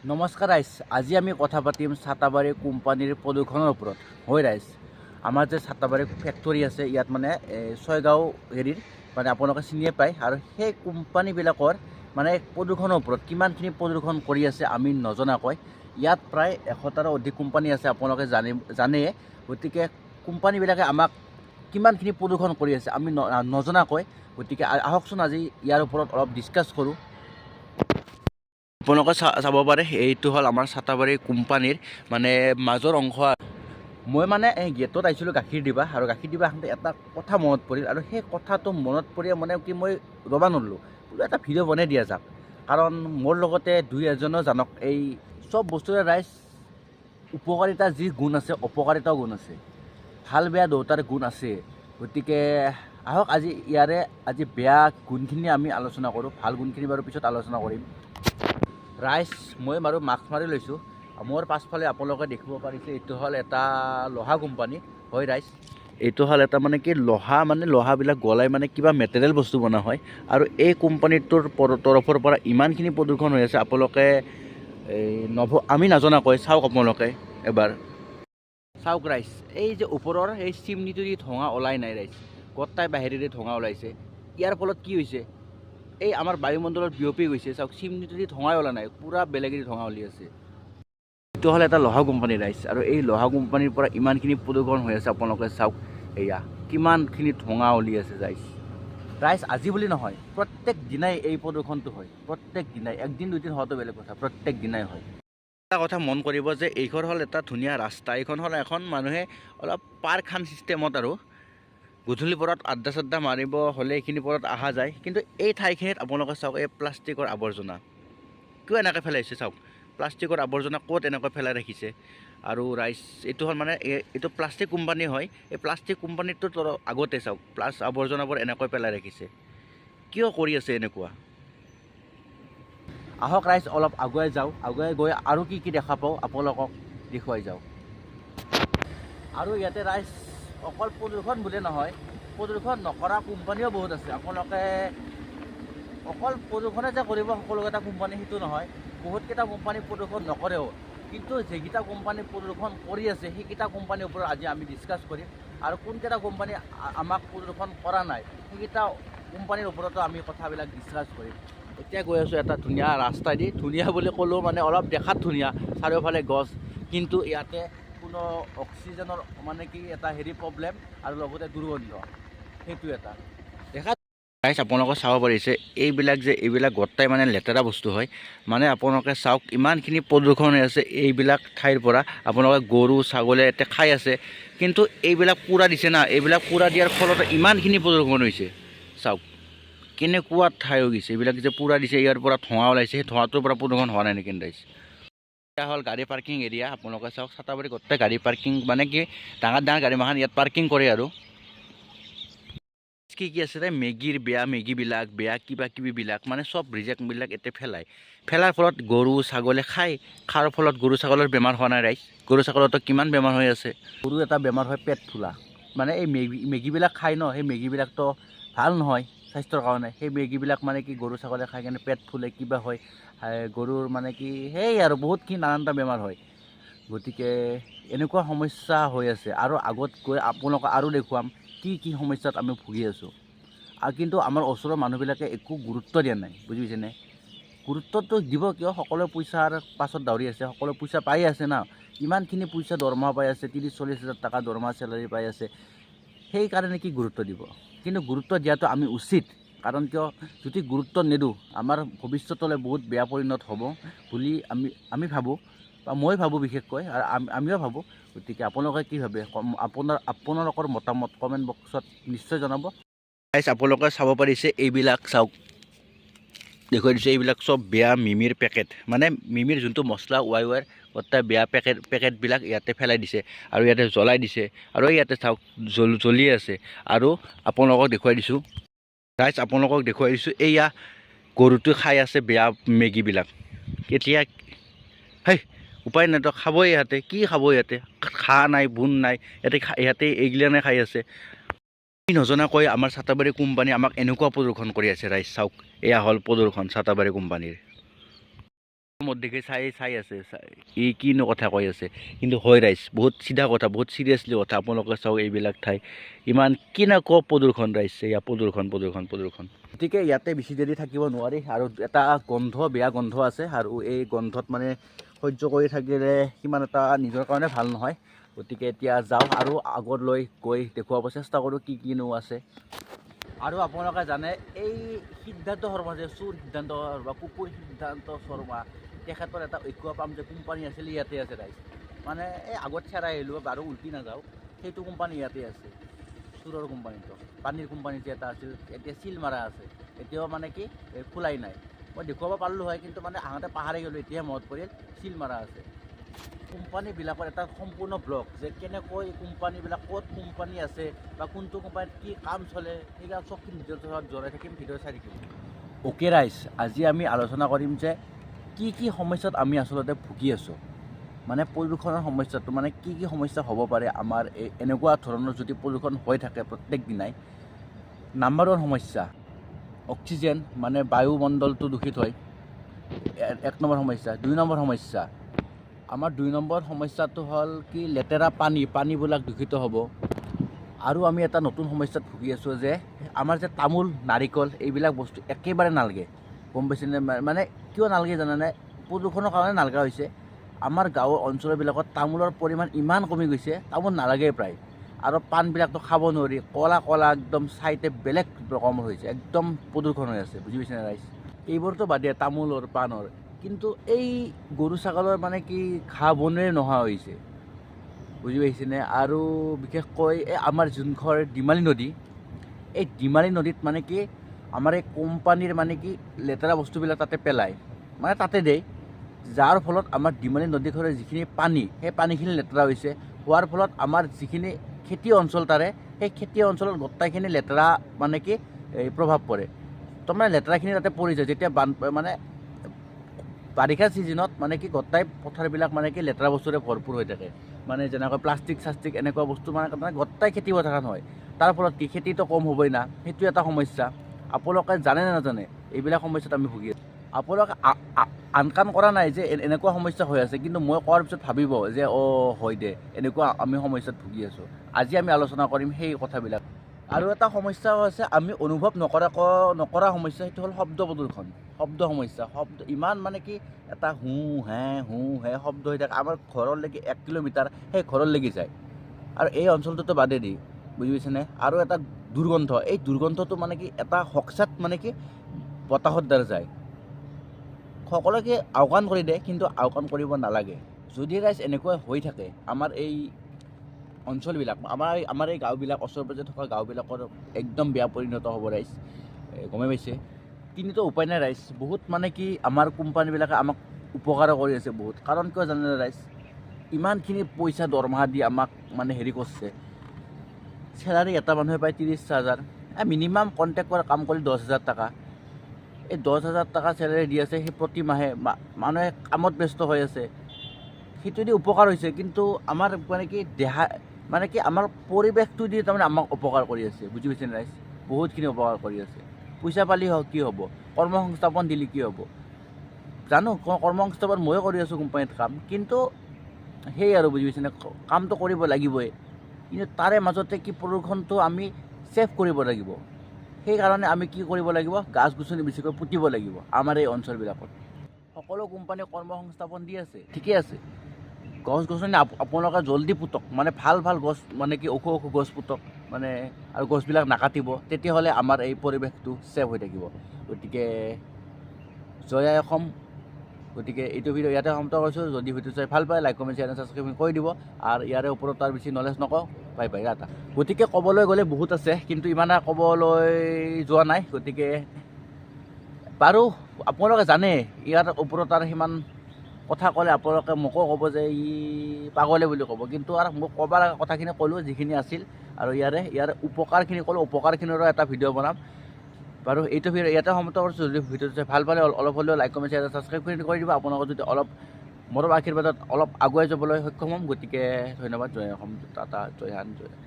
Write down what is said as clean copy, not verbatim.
নমস্কাৰ ৰাইজ, আজি আমি কথা পাতিম ছাতাবাৰী কোম্পানীৰ প্ৰদূষণৰ ওপৰত। হয় ৰাইজ, আমাৰ যে ছাতাবাৰী ফেক্টৰী আছে, ইয়াত মানে ছয়গাঁও হেৰিৰ মানে আপোনালোকে চিনিয়ে পায়। আৰু সেই কোম্পানীবিলাকৰ মানে প্ৰদূষণৰ ওপৰত কিমানখিনি প্ৰদূষণ কৰি আছে আমি নজনাকৈ। ইয়াত প্ৰায় 100টাৰো অধিক কোম্পানী আছে, আপোনালোকে জানে। গতিকে কোম্পানীবিলাকে আমাক কিমানখিনি প্ৰদূষণ কৰি আছে আমি নজনাকৈ। গতিকে আহকচোন আজি ইয়াৰ ওপৰত অলপ ডিছকাছ কৰোঁ। আপোনালোকে চাব পাৰে, এইটো হ'ল আমাৰ ছাতাবাৰী কোম্পানীৰ মানে মাজৰ অংশ। মই মানে এই গেটত আহিছিলোঁ গাখীৰ দিবা, আৰু গাখীৰ দিবা আহোঁতে এটা কথা মনত পৰিল, আৰু সেই কথাটো মনত পৰি মানে কি মই ৰ'বা নৰলোঁ, বোলো এটা ভিডিঅ' বনাই দিয়া যাওক। কাৰণ মোৰ লগতে দুই এজনো জানক, এই চব বস্তুৰে ৰাইজ উপকাৰিতা যি গুণ আছে অপকাৰিতাও গুণ আছে, ভাল বেয়া দুয়োটাৰ গুণ আছে। গতিকে আহক আজি বেয়া গুণখিনি আমি আলোচনা কৰোঁ, ভাল গুণখিনি বাৰু পিছত আলোচনা কৰিম। ৰাইজ, মই বাৰু মাস্ক মাৰি লৈছোঁ। মোৰ পাছফালে আপোনালোকে দেখিব পাৰিছে, এইটো হ'ল এটা লোহা কোম্পানী। হয় ৰাইজ, এইটো হ'ল এটা মানে কি লোহাবিলাক গলাই মানে কিবা মেটেৰিয়েল বস্তু বনোৱা হয়। আৰু এই কোম্পানীটোৰ তৰফৰ পৰা ইমানখিনি প্ৰদূষণ হৈ আছে, আপোনালোকে আমি নাজনাকৈ চাওক। আপোনালোকে এবাৰ চাওক ৰাইজ, এই যে ওপৰৰ এই চিমনিটো দি ধোঁৱা ওলাই নাই ৰাইজ, গোটাই বাহিৰেৰে ধোঁৱা ওলাইছে। ইয়াৰ ফলত কি হৈছে, এই আমাৰ বায়ুমণ্ডলত বিয়পি গৈছে। চাওক, চিমনিটো দি ধোঁৱাই ওলা নাই, পূৰা বেলেগেদি ধোঁৱা ওলি আছে। এইটো হ'ল এটা লোহা কোম্পানী ৰাইজ, আৰু এই লোহা কোম্পানীৰ পৰা ইমানখিনি প্ৰদূষণ হৈ আছে। আপোনালোকে চাওক, এয়া কিমানখিনি ধোঁৱা ওলি আছে ৰাইজ। আজি বুলি নহয়, প্ৰত্যেক দিনাই এই প্ৰদূষণটো হয়, প্ৰত্যেক দিনাই। একদিন দুদিন হোৱাটো বেলেগ কথা, প্ৰত্যেক দিনাই হয়। এটা কথা মন কৰিব যে এইখন হ'ল এটা ধুনীয়া ৰাস্তা, এইখন হ'ল এখন মানুহে অলপ পাৰ্কখান চিষ্টেমত, আৰু গধূলি পৰত আড্ডা চাড্ডা মাৰিব হ'লে এইখিনি পৰত অহা যায়। কিন্তু এই ঠাইখিনিত আপোনালোকে চাওক, এই প্লাষ্টিকৰ আৱৰ্জনা কিয় এনেকৈ পেলাইছে। চাওক, প্লাষ্টিকৰ আৱৰ্জনা ক'ত এনেকৈ পেলাই ৰাখিছে। আৰু ৰাইজ, এইটো হ'ল মানে এইটো প্লাষ্টিক কোম্পানী হয়। এই প্লাষ্টিক কোম্পানীটোৰ আগতে চাওক, আৱৰ্জনাবোৰ এনেকৈ পেলাই ৰাখিছে। কিয় কৰি আছে এনেকুৱা? আহক ৰাইজ, অলপ আগুৱাই যাওঁ, আগুৱাই গৈ আৰু কি কি দেখা পাওঁ আপোনালোকক দেখুৱাই যাওঁ। আৰু ইয়াতে ৰাইজ অকল প্ৰদূষণ বুলিয়ে নহয়, প্ৰদূষণ নকৰা কোম্পানীও বহুত আছে। আপোনালোকে অকল প্ৰদূষণে যে কৰিব সকলোকেইটা কোম্পানী সেইটো নহয়, বহুতকেইটা কোম্পানী প্ৰদূষণ নকৰেও। কিন্তু যিকেইটা কোম্পানী প্ৰদূষণ কৰি আছে, সেইকেইটা কোম্পানীৰ ওপৰত আজি আমি ডিছকাছ কৰিম। আৰু কোনকেইটা কোম্পানী আমাক প্ৰদূষণ কৰা নাই, সেইকেইটা কোম্পানীৰ ওপৰতো আমি কথাবিলাক ডিছকাছ কৰিম। এতিয়া গৈ আছোঁ এটা ধুনীয়া ৰাস্তা দি। ধুনীয়া বুলি ক'লেও মানে অলপ দেখাত ধুনীয়া, চাৰিওফালে গছ, কিন্তু ইয়াতে কোনো অক্সিজেনৰ মানে কি এটা প্ৰব্লেম, আৰু লগতে দুৰ্গন্ধ, সেইটো এটা দেখা ৰাইজ। আপোনালোকে চাব পাৰিছে, এইবিলাক গোটাই মানে লেতেৰা বস্তু হয়। মানে আপোনালোকে চাওক, ইমানখিনি প্ৰদূষণ হৈ আছে এইবিলাক ঠাইৰ পৰা। আপোনালোকে গৰু ছাগলী ইয়াতে খাই আছে, কিন্তু এইবিলাক পুৰা দিছে না, এইবিলাক পুৰা দিয়াৰ ফলত ইমানখিনি প্ৰদূষণ হৈছে। চাওক কেনেকুৱা ঠাই হৈ গৈছে, এইবিলাক যে পুৰা দিছে, ইয়াৰ পৰা ধোঁৱা ওলাইছে, সেই ধোঁৱাটোৰ পৰা প্ৰদূষণ হোৱা নাই নেকি ৰাইজ? এটা হ'ল গাড়ী পাৰ্কিং এৰিয়া। আপোনালোকে চাওক, ছাতাবাৰী গোটেই গাড়ী পাৰ্কিং, মানে কি ডাঙৰ ডাঙৰ গাড়ী মাখান ইয়াত পাৰ্কিং কৰে। আৰু কি আছে, মেগীবিলাক বেয়া কিবা কিবিবিলাক মানে চব ৰিজেক্টবিলাক এতিয়া ফেলাৰ ফলত গৰু ছাগলী খাৰ ফলত গৰু ছাগলীৰ বেমাৰ হোৱা নাই ৰাইজ? গৰু ছাগলীতো কিমান বেমাৰ হৈ আছে। গৰু এটা বেমাৰ হয় পেট ফুলা, মানে এই মেগীবিলাক খায় ন, সেই মেগীবিলাকতো ভাল নহয় স্বাস্থ্যৰ কাৰণে। সেই মেগীবিলাক মানে কি গৰু ছাগলী খাই কিনে পেট ফুলে, কিবা হয় গৰুৰ, মানে কি সেই আৰু বহুতখিনি নানানটা বেমাৰ হয়। গতিকে এনেকুৱা সমস্যা হৈ আছে। আৰু আগত গৈ আপোনালোকক আৰু দেখুৱাম কি সমস্যাত আমি ভুগি আছোঁ। আৰু কিন্তু আমাৰ ওচৰৰ মানুহবিলাকে একো গুৰুত্ব দিয়া নাই, বুজি পাইছেনে? গুৰুত্বটো দিব কিয়? সকলোৱে পইচাৰ পাছত দৌৰি আছে, সকলোৱে পইচা পাই আছে না, ইমানখিনি পইচা দৰমহা পাই আছে, 30-40 হাজাৰ টকা দৰমহা চেলাৰী পাই আছে, সেইকাৰণে কি গুৰুত্ব দিব? কিন্তু গুৰুত্ব দিয়াটো আমি উচিত। কাৰণ কিয়, যদি গুৰুত্ব নিদিওঁ আমাৰ ভৱিষ্যতলৈ বহুত বেয়া পৰিণত হ'ব বুলি আমি ভাবোঁ, বা মই ভাবোঁ বিশেষকৈ, আৰু আমিও ভাবোঁ। গতিকে আপোনালোকে কি ভাবে? আপোনালোকৰ মতামত কমেণ্ট বক্সত নিশ্চয় জনাব। আপোনালোকে চাব পাৰিছে, এইবিলাক চাওক, দেখুৱাই দিছে, এইবিলাক চব বেয়া মিমিৰ পেকেট, মানে মিমিৰ যোনটো মছলা ৱাই গোটেই বেয়া পেকেটবিলাক ইয়াতে পেলাই দিছে, আৰু ইয়াতে জ্বলাই দিছে। আৰু ইয়াতে চাওক জ্বলি আছে। আৰু আপোনালোকক দেখুৱাই দিছোঁ ৰাইজ, এয়া গৰুটো খাই আছে বেয়া মেগীবিলাক। এতিয়া উপায় নাই, তো খাবই। ইয়াতে কি খাব? ইয়াতে ঘাঁহ নাই, বোন নাই, ইয়াতে এইগিলানে খাই আছে। নজনাকৈ আমাৰ ছাতাবাৰী কোম্পানী আমাক এনেকুৱা প্ৰদূষণ কৰি আছে ৰাইজ। চাওক, এয়া হ'ল প্ৰদূষণ ছাতাবাৰী কোম্পানীৰ। মধ্যে চাই আছে ই কিনো কথা কৈ আছে কিন্তু হয় ৰাইজ বহুত চিধা কথা বহুত চিৰিয়াছলি কথা আপোনালোকে চাওক এইবিলাক ঠাই ইমান কেনেকুৱা প্ৰদূষণ ৰাইজ এয়া প্ৰদূষণ গতিকে ইয়াতে বেছি দেৰি থাকিব নোৱাৰি আৰু এটা বেয়া গন্ধ আছে আৰু এই গন্ধত মানে সহ্য কৰি থাকিলে সিমান এটা নিজৰ কাৰণে ভাল নহয় গতিকে এতিয়া যাওঁ আৰু আগলৈ গৈ দেখুৱাব চেষ্টা কৰোঁ কিনো আছে আৰু আপোনালোকে জানে এই সিদ্ধান্ত শৰ্মা যে চোৰ সিদ্ধান্ত শৰ্মা কুকুৰ সিদ্ধান্ত শৰ্মা তেখেতৰ এটা ঐক্য পাম যে কোম্পানী আছিল ইয়াতে আছে ৰাইজ মানে এই আগত হেৰাই আহিলোঁ বাৰু উল্টি নাযাওঁ সেইটো কোম্পানী ইয়াতে আছে চোৰৰ কোম্পানীটো পানীৰ কোম্পানী যে এটা আছিল এতিয়া চিল মাৰা আছে এতিয়াও মানে কি খোলাই নাই মই দেখুৱাব পাৰিলোঁ হয় কিন্তু মানে আহোঁতে পাহাৰি গ'লোঁ এতিয়া মনত পৰিল চিল মাৰা আছে কোম্পানীবিলাকৰ এটা সম্পূৰ্ণ ব্লক যে কেনেকৈ কোম্পানীবিলাক ক'ত কোম্পানী আছে বা কোনটো কোম্পানীত কি কাম চলে সেইবিলাক চব ভিডিঅ'ত জনাই থাকিম ভিডিঅ' চাই থাকিম অ'কে ৰাইজ আজি আমি আলোচনা কৰিম যে কি সমস্যাত আমি আচলতে ভুগি আছোঁ মানে প্ৰদূষণৰ সমস্যাটো মানে কি সমস্যা হ'ব পাৰে আমাৰ এনেকুৱা ধৰণৰ যদি প্ৰদূষণ হৈ থাকে প্ৰত্যেক দিনাই নাম্বাৰ 1 সমস্যা অক্সিজেন মানে বায়ুমণ্ডলটো দূষিত হয় 1 নম্বৰ সমস্যা 2 নম্বৰ সমস্যা আমাৰ 2 নম্বৰ সমস্যাটো হ'ল কি লেতেৰা পানীবিলাক দূষিত হ'ব আৰু আমি এটা নতুন সমস্যাত ভুগি আছোঁ যে আমাৰ যে তামোল নাৰিকল এইবিলাক বস্তু একেবাৰে নালাগে গম পাইছেনে মানে কিয় নালাগে জানানে প্ৰদূষণৰ কাৰণে নালগা হৈছে আমাৰ গাঁৱৰ অঞ্চলবিলাকত তামোলৰ পৰিমাণ ইমান কমি গৈছে তামোল নালাগে প্ৰায় আৰু পাণবিলাকতো খাব নোৱাৰি কলা একদম চাইতে বেলেগ ৰকমৰ হৈছে একদম প্ৰদূষণ হৈ আছে বুজি পাইছেনে ৰাইজ এইবোৰতো বাদে তামোলৰ পাণৰ কিন্তু এই গৰু ছাগলৰ মানে কি ঘাঁহ বনেৰে নোহোৱা হৈছে বুজি পাইছেনে আৰু বিশেষকৈ এই আমাৰ যোনখন ডিমালী নদী এই ডিমালী নদীত মানে কি আমাৰ এই কোম্পানীৰ মানে কি লেতেৰা বস্তুবিলাক তাতে পেলায় মানে তাতে দেই যাৰ ফলত আমাৰ ডিমালী নদীখনৰ যিখিনি পানী সেই পানীখিনি লেতেৰা হৈছে হোৱাৰ ফলত আমাৰ যিখিনি খেতি অঞ্চল তাৰে সেই খেতি অঞ্চলত গোটেইখিনি লেতেৰা মানে কি প্ৰভাৱ পৰে তাৰমানে লেতেৰাখিনি তাতে পৰি যায় যেতিয়া মানে বাৰিষা ছিজনত মানে কি গোটেই পথাৰবিলাক মানে কি লেতেৰা বস্তুৰে ভৰপূৰ হৈ থাকে মানে যেনেকৈ প্লাষ্টিক এনেকুৱা বস্তু মানে গোটেই খেতি পথাৰত হয় তাৰ ফলত কি খেতিটো কম হ'বই না সেইটো এটা সমস্যা আপোনালোকে জানে নে নাজানে এইবিলাক সমস্যাত আমি ভুগি আছোঁ আপোনালোকে আনকাম কৰা নাই যে এনেকুৱা সমস্যা হৈ আছে কিন্তু মই কোৱাৰ পিছত ভাবিব যে হয় দে এনেকুৱা আমি সমস্যাত ভুগি আছোঁ আজি আমি আলোচনা কৰিম সেই কথাবিলাক আৰু এটা সমস্যা হৈছে আমি অনুভৱ নকৰা সমস্যা সেইটো হ'ল শব্দ প্ৰদূষণ সমস্যা ইমান মানে কি এটা হু হে শব্দ হৈ থাকে আমাৰ ঘৰলৈকে 1 কিলোমিটাৰ সেই ঘৰলৈকে যায় আৰু এই অঞ্চলটোতো বাদে দি বুজি পাইছেনে আৰু এটা দুৰ্গন্ধ এই দুৰ্গন্ধটো মানে কি এটা হকচাত মানে কি বতাহৰ দ্বাৰা যায় সকলোকে আওকাণ কৰি দিয়ে কিন্তু আওকাণ কৰিব নালাগে যদি ৰাইজ এনেকুৱা হৈ থাকে আমাৰ এই অঞ্চলবিলাক আমাৰ এই গাঁওবিলাক ওচৰে পাঁজৰে থকা গাঁওবিলাকৰ একদম বেয়া পৰিণত হ'ব ৰাইজ গমে পাইছে কিন্তু উপায় নাই ৰাইজ বহুত মানে কি আমাৰ কোম্পানীবিলাকে আমাক উপকাৰ কৰি আছে বহুত কাৰণ কিয় জানে ৰাইজ ইমানখিনি পইচা দৰমহা দি আমাক মানে হেৰি কৰিছে চেলাৰী এটা মানুহে পায় 30,000 মিনিমাম কণ্টেক্ট কৰা কাম কৰি 10,000 টকা এই 10,000 টকা চেলাৰী দি আছে সেই প্ৰতি মাহে মানুহে কামত ব্যস্ত হৈ আছে সেইটো দি উপকাৰ হৈছে কিন্তু আমাৰ মানে কি দেহা মানে কি আমাৰ পৰিৱেশটো দি তাৰমানে আমাক উপকাৰ কৰি আছে বুজি পাইছেনে ৰাইজ বহুতখিনি উপকাৰ কৰি আছে পইচা পালি কি হ'ব কৰ্মসংস্থাপন দিলে কি হ'ব জানো কৰ্মসংস্থাপন ময়ো কৰি আছোঁ কোম্পানীত কাম কিন্তু সেই আৰু বুজি পাইছেনে কামটো কৰিব লাগিবই কিন্তু তাৰে মাজতে কি প্ৰদূষণটো আমি ছেভ কৰিব লাগিব সেইকাৰণে আমি কি কৰিব লাগিব গাছ গছনি বেছিকৈ পুতিব লাগিব আমাৰ এই অঞ্চলবিলাকত সকলো কোম্পানীয়ে কৰ্মসংস্থাপন দি আছে ঠিকে আছে গছ গছনি আপোনালোকে জলদি পুতক মানে ভাল গছ মানে কি ওখ গছ পুতক মানে আৰু গছবিলাক নাকাটিব তেতিয়াহ'লে আমাৰ এই পৰিৱেশটো ছেভ হৈ থাকিব গতিকে জয় আই অসম গতিকে এইটো ভিডিঅ' ইয়াতে সমাপ্ত কৰিছোঁ যদি ভিডিঅ' চাই ভাল পায় লাইক কমেণ্ট শ্বেয়াৰ ছাবস্ক্ৰাইব কৰি দিব আৰু ইয়াৰে ওপৰত তাৰ বেছি নলেজ নকওঁ বাই এটা গতিকে ক'বলৈ গ'লে বহুত আছে কিন্তু ইমান ক'বলৈ যোৱা নাই গতিকে বাৰু আপোনালোকে জানে ইয়াৰ ওপৰত আৰু সিমান কথা ক'লে আপোনালোকে মোকো ক'ব যে ই পাগলে বুলি ক'ব কিন্তু আৰু মোক ক'ব লগা কথাখিনি ক'লোঁ যিখিনি আছিল আৰু ইয়াৰ উপকাৰখিনি ক'লোঁ উপকাৰখিনিৰো এটা ভিডিঅ' বনাম বাৰু এইটো ভিডিঅ' ইয়াতে সমাপ্ত কৰিছোঁ যদি ভিডিঅ'টো চাই ভাল পালে অলপ হ'লেও লাইক কমেণ্ট শ্বেয়াৰ ছাবস্ক্ৰাইব কৰি দিব আপোনালোকে যদি অলপ মৰম আশীৰ্বাদত অলপ আগুৱাই যাবলৈ সক্ষম হ'ম গতিকে ধন্যবাদ জয় অসম টাটা জয় হিন্দ জয়